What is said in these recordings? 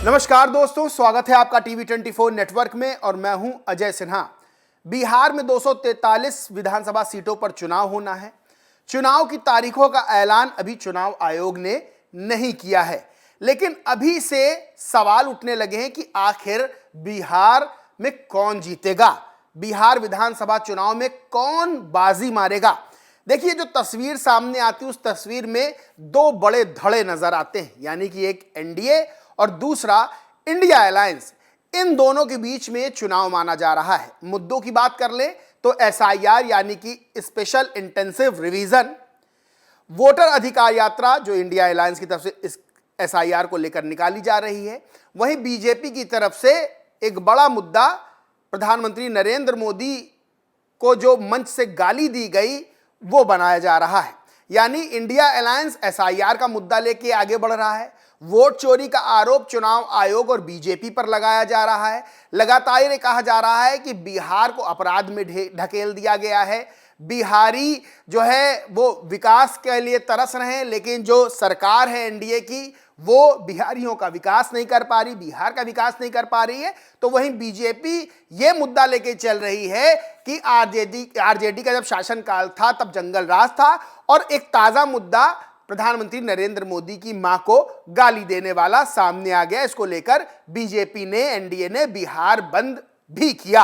नमस्कार दोस्तों, स्वागत है आपका टीवी 24 नेटवर्क में और मैं हूं अजय सिन्हा। बिहार में 243 विधानसभा सीटों पर चुनाव होना है। चुनाव की तारीखों का ऐलान अभी चुनाव आयोग ने नहीं किया है, लेकिन अभी से सवाल उठने लगे हैं कि आखिर बिहार में कौन जीतेगा, बिहार विधानसभा चुनाव में कौन बाजी मारेगा। देखिए, जो तस्वीर सामने आती है उस तस्वीर में दो बड़े धड़े नजर आते हैं, यानी कि एक एनडीए और दूसरा इंडिया अलायंस। इन दोनों के बीच में चुनाव माना जा रहा है। मुद्दों की बात कर ले तो एसआईआर यानी कि स्पेशल इंटेंसिव रिवीजन, वोटर अधिकार यात्रा जो इंडिया अलायंस की तरफ से इस एसआईआर को लेकर निकाली जा रही है। वहीं बीजेपी की तरफ से एक बड़ा मुद्दा, प्रधानमंत्री नरेंद्र मोदी को जो मंच से गाली दी गई वो बनाया जा रहा है। यानी इंडिया अलायंस एसआईआर का मुद्दा लेके आगे बढ़ रहा है। वोट चोरी का आरोप चुनाव आयोग और बीजेपी पर लगाया जा रहा है। लगातार ये कहा जा रहा है कि बिहार को अपराध में ढकेल दिया गया है। बिहारी जो है वो विकास के लिए तरस रहे हैं, लेकिन जो सरकार है एनडीए की वो बिहारियों का विकास नहीं कर पा रही, बिहार का विकास नहीं कर पा रही है। तो वहीं बीजेपी ये मुद्दा लेके चल रही है कि आरजेडी का जब शासनकाल था तब जंगल राज था, और एक ताजा मुद्दा प्रधानमंत्री नरेंद्र मोदी की मां को गाली देने वाला सामने आ गया। इसको लेकर बीजेपी ने, एनडीए ने बिहार बंद भी किया।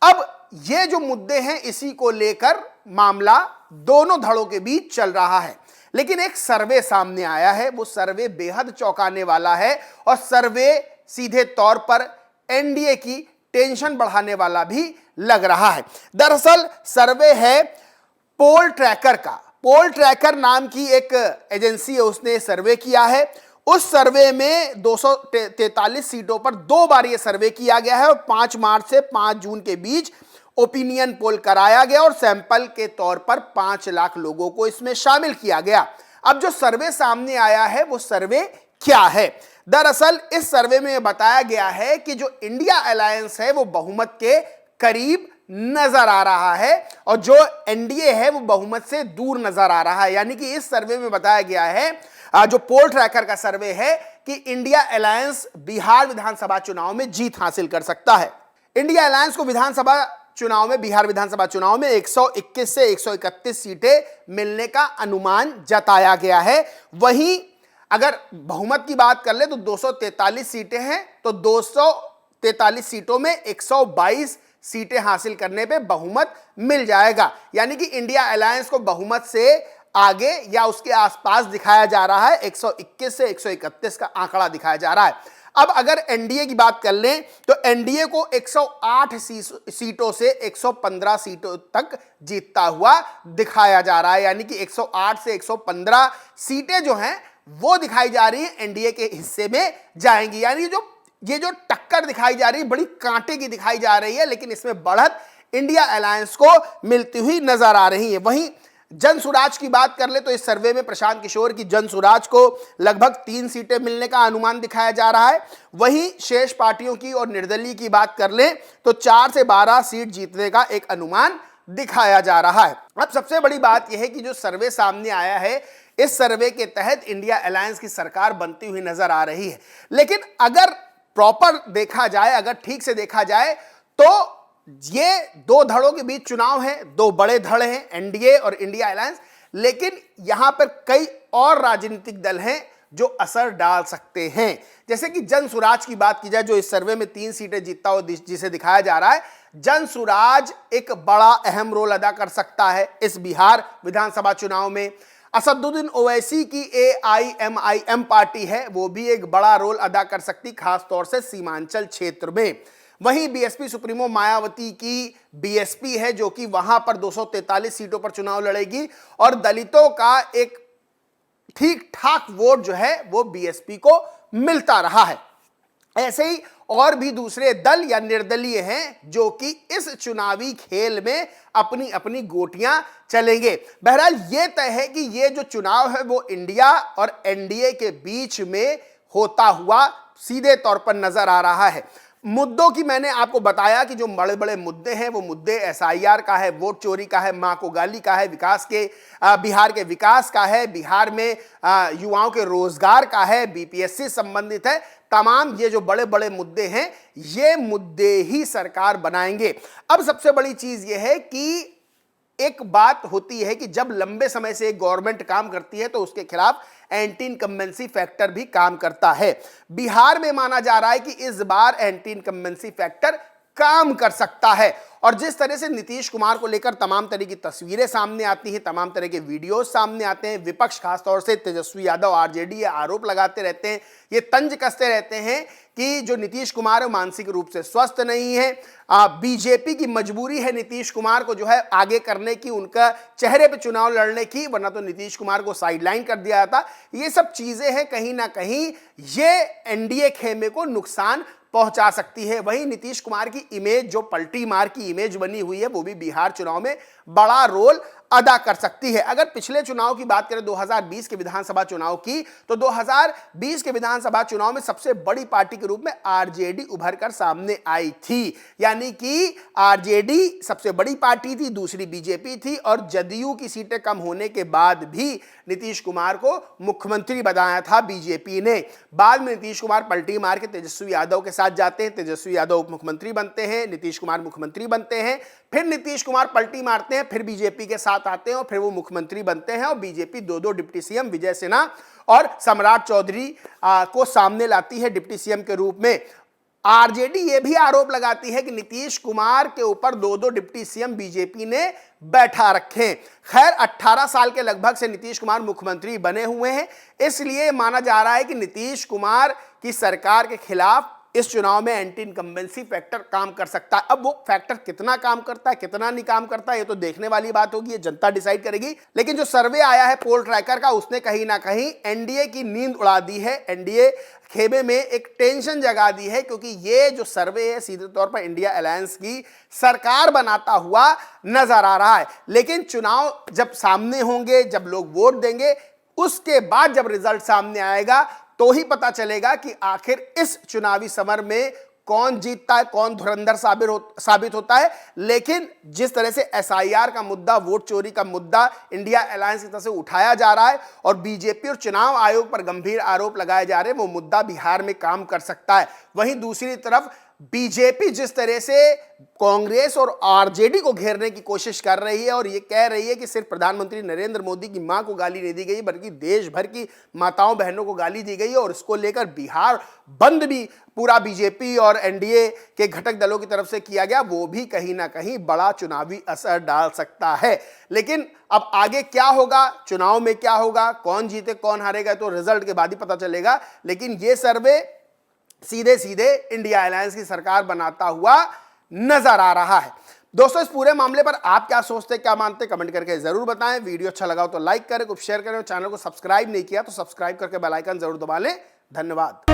अब ये जो मुद्दे हैं इसी को लेकर मामला दोनों धड़ों के बीच चल रहा है। लेकिन एक सर्वे सामने आया है, वो सर्वे बेहद चौंकाने वाला है और सर्वे सीधे तौर पर एनडीए की टेंशन बढ़ाने वाला भी लग रहा है। दरअसल सर्वे है पोल ट्रैकर का। पोल ट्रैकर नाम की एक एजेंसी है, उसने सर्वे किया है। उस सर्वे में 243 सीटों पर दो बार यह सर्वे किया गया है और 5 मार्च से 5 जून के बीच ओपिनियन पोल कराया गया और सैंपल के तौर पर 5 लाख लोगों को इसमें शामिल किया गया। अब जो सर्वे सामने आया है वो सर्वे क्या है? दरअसल इस सर्वे में बताया गया है कि जो इंडिया अलायंस है वो बहुमत के करीब नजर आ रहा है और जो एनडीए है वो बहुमत से दूर नजर आ रहा है। यानी कि इस सर्वे में बताया गया है, जो पोल ट्रैकर का सर्वे है, कि इंडिया अलायंस बिहार विधानसभा चुनाव में जीत हासिल कर सकता है। इंडिया अलायंस को बिहार विधानसभा चुनाव में 121 से 131 सीटें मिलने का अनुमान जताया गया है। वहीं अगर बहुमत की बात कर ले तो 243 सीटें हैं, तो 243 सीटों में 122 सीटें हासिल करने पे बहुमत मिल जाएगा। यानी कि इंडिया अलायंस को बहुमत से आगे या उसके आसपास दिखाया जा रहा है। 121 से 131 का आंकड़ा दिखाया जा रहा है। अब अगर एनडीए की बात कर लें तो एनडीए को 108 सीटों से 115 सीटों तक जीतता हुआ दिखाया जा रहा है। यानी कि 108 से 115 सीटें जो हैं वो दिखाई जा रही हैं एनडीए के हिस्से में जाएंगी। यानी ये जो टक्कर दिखाई जा रही है बड़ी कांटे की दिखाई जा रही है, लेकिन इसमें बढ़त इंडिया अलायंस को मिलती हुई नजर आ रही है। वहीं जन सुराज की बात कर ले तो इस सर्वे में प्रशांत किशोर की जन सुराज को लगभग 3 सीटें मिलने का अनुमान दिखाया जा रहा है। वहीं शेष पार्टियों की और निर्दलीय की बात कर ले तो 4 से 12 सीट जीतने का एक अनुमान दिखाया जा रहा है। अब सबसे बड़ी बात यह है कि जो सर्वे सामने आया है, इस सर्वे के तहत इंडिया अलायंस की सरकार बनती हुई नजर आ रही है। लेकिन अगर प्रॉपर देखा जाए, अगर ठीक से देखा जाए तो ये दो धड़ों के बीच चुनाव है, दो बड़े धड़े हैं, एनडीए और इंडिया अलायंस। लेकिन यहां पर कई और राजनीतिक दल हैं जो असर डाल सकते हैं। जैसे कि जन सुराज की बात की जाए, जो इस सर्वे में 3 सीटें जीतता हो जिसे दिखाया जा रहा है, जन सुराज एक बड़ा अहम रोल अदा कर सकता है इस बिहार विधानसभा चुनाव में। असदुद्दीन ओवैसी की AIMIM पार्टी है, वो भी एक बड़ा रोल अदा कर सकती, खास तौर से सीमांचल क्षेत्र में। वहीं बीएसपी सुप्रीमो मायावती की बीएसपी है, जो कि वहां पर 243 सीटों पर चुनाव लड़ेगी और दलितों का एक ठीक ठाक वोट जो है वो बीएसपी को मिलता रहा है। ऐसे ही और भी दूसरे दल या निर्दलीय हैं जो कि इस चुनावी खेल में अपनी अपनी गोटियां चलेंगे। बहरहाल ये तय है कि ये जो चुनाव है वो इंडिया और एनडीए के बीच में होता हुआ सीधे तौर पर नजर आ रहा है। मुद्दों की मैंने आपको बताया कि जो बड़े बड़े मुद्दे हैं वो मुद्दे एसआईआर का है, वोट चोरी का है, मां को गाली का है, बिहार के विकास का है, बिहार में युवाओं के रोजगार का है, बीपीएससी संबंधित है। तमाम ये जो बड़े बड़े मुद्दे हैं ये मुद्दे ही सरकार बनाएंगे। अब सबसे बड़ी चीज ये है कि एक बात होती है कि जब लंबे समय से गवर्नमेंट काम करती है तो उसके खिलाफ एंटी इनकम्बेंसी फैक्टर भी काम करता है। बिहार में माना जा रहा है कि इस बार एंटी इनकम्बेंसी फैक्टर काम कर सकता है। और जिस तरह से नीतीश कुमार को लेकर तमाम तरह की तस्वीरें सामने आती हैं, तमाम तरह के वीडियोस सामने आते हैं, विपक्ष खासतौर से तेजस्वी यादव आरजेडी ये आरोप लगाते रहते हैं, ये तंज कसते रहते हैं कि जो नीतीश कुमार है मानसिक रूप से स्वस्थ नहीं है। बीजेपी की मजबूरी है नीतीश कुमार को जो है आगे करने की, उनका चेहरे पे चुनाव लड़ने की, वरना तो नीतीश कुमार को साइडलाइन कर दिया जाता। ये सब चीजें हैं, कहीं ना कहीं ये एनडीए खेमे को नुकसान पहुंचा सकती है। वहीं नीतीश कुमार की इमेज, जो पलटी मार की इमेज बनी हुई है, वो भी बिहार चुनाव में बड़ा रोल अदा कर सकती है। अगर पिछले चुनाव की बात करें 2020 के विधानसभा चुनाव की, तो 2020 के विधानसभा चुनाव में सबसे बड़ी पार्टी के रूप में आरजेडी उभर कर सामने आई थी। यानी कि आरजेडी सबसे बड़ी पार्टी थी, दूसरी बीजेपी थी, और जदयू की सीटें कम होने के बाद भी नीतीश कुमार को मुख्यमंत्री बनाया था बीजेपी ने। बाद में नीतीश कुमार पलटी मार के तेजस्वी यादव के साथ जाते हैं, तेजस्वी यादव उप मुख्यमंत्री बनते हैं, नीतीश कुमार मुख्यमंत्री बनते हैं, फिर नीतीश कुमार पलटी मारते हैं, फिर बीजेपी के साथ आते हैं और फिर वो मुख्यमंत्री बनते हैं। और बीजेपी दो डिप्टी सीएम विजय सिन्हा और सम्राट चौधरी को सामने लाती है डिप्टी सीएम के रूप में। आरजेडी ये भी आरोप लगाती है कि नीतीश कुमार के ऊपर दो डिप्टी सीएम बीजेपी ने बैठा रखे। खैर 18 साल के लगभग से नीतीश कुमार मुख्यमंत्री बने हुए हैं, इसलिए माना जा रहा है कि नीतीश कुमार की सरकार के खिलाफ इस चुनाव में एंटी इनकम्बेंसी फैक्टर काम कर सकता है। अब वो फैक्टर कितना काम करता है, कितना नहीं काम करता है, ये तो देखने वाली बात होगी, ये जनता डिसाइड करेगी। लेकिन जो सर्वे आया है पोल ट्रैकर का, उसने कहीं ना कहीं एनडीए की नींद उड़ा दी है, एनडीए खेमे में एक टेंशन जगा दी है, क्योंकि ये जो सर्वे है सीधे तौर पर इंडिया अलायंस की सरकार बनाता हुआ नजर आ रहा है। लेकिन चुनाव जब सामने होंगे, जब लोग वोट देंगे, उसके बाद जब रिजल्ट सामने आएगा तो ही पता चलेगा कि आखिर इस चुनावी समर में कौन जीतता है, कौन धुरंधर साबित होता है। लेकिन जिस तरह से एसआईआर का मुद्दा, वोट चोरी का मुद्दा इंडिया अलायंस की तरफ से उठाया जा रहा है और बीजेपी और चुनाव आयोग पर गंभीर आरोप लगाए जा रहे हैं, वो मुद्दा बिहार में काम कर सकता है। वहीं दूसरी तरफ बीजेपी जिस तरह से कांग्रेस और आरजेडी को घेरने की कोशिश कर रही है और ये कह रही है कि सिर्फ प्रधानमंत्री नरेंद्र मोदी की मां को गाली नहीं दी गई, बल्कि देश भर की माताओं बहनों को गाली दी गई है, और इसको लेकर बिहार बंद भी पूरा बीजेपी और एनडीए के घटक दलों की तरफ से किया गया, वो भी कहीं ना कहीं बड़ा चुनावी असर डाल सकता है। लेकिन अब आगे क्या होगा, चुनाव में क्या होगा, कौन जीते कौन हारेगा, तो रिजल्ट के बाद ही पता चलेगा। लेकिन ये सर्वे सीधे सीधे इंडिया अलायंस की सरकार बनाता हुआ नजर आ रहा है। दोस्तों, इस पूरे मामले पर आप क्या सोचते, क्या मानते, कमेंट करके जरूर बताएं। वीडियो अच्छा लगा हो तो लाइक करें, कुछ शेयर करें, चैनल को सब्सक्राइब नहीं किया तो सब्सक्राइब करके बेल आइकन जरूर दबा लें। धन्यवाद।